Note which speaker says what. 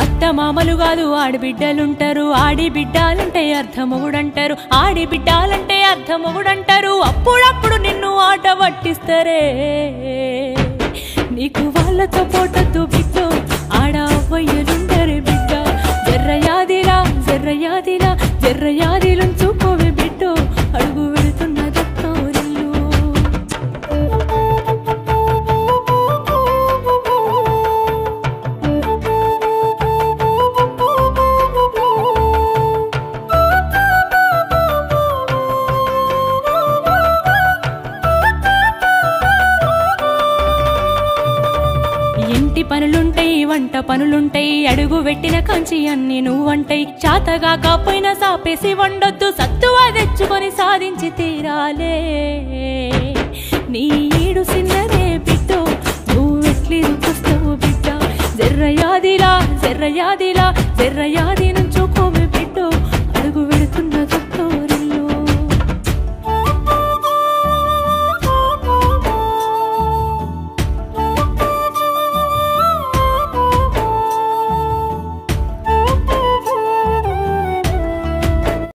Speaker 1: అత్త మామలు కాదు ఆడిబిడ్డలుంటారు, ఆడిబిడ్డాలంటే అర్ధమొగుడంటారు, ఆడిబిడ్డాలంటే అర్ధమొగుడంటారు. అప్పుడప్పుడు నిన్ను ఆట పట్టిస్తారే, నీకు వాళ్ళతో పోటద్దు బిడ్డ, ఆడ అవ్వయ్యలుండరే బిడ్డ. జర్రయాదిలా జర్రయాదిలా జర్రయాదిలుంచుకోవే బిడ్డ, అడుగు వెళుతున్నదక్క ఊరిల్లు. ఇంటి పనులుంటాయి, వంట పనులుంటాయి, అడుగు పెట్టిన కంచి అన్ని నువ్వంటాయి. చాతగా కాపోయినా సాపేసి వండొద్దు, సత్తువా తెచ్చుకొని సాధించి తీరాలే. నీ ఈడు సిన్నరే బిడ్డ, నువ్వెట్లి దుఃఖిస్తావు బిడ్డ. జర్రయాదిలా జర్రయాదిలా జర్రయాది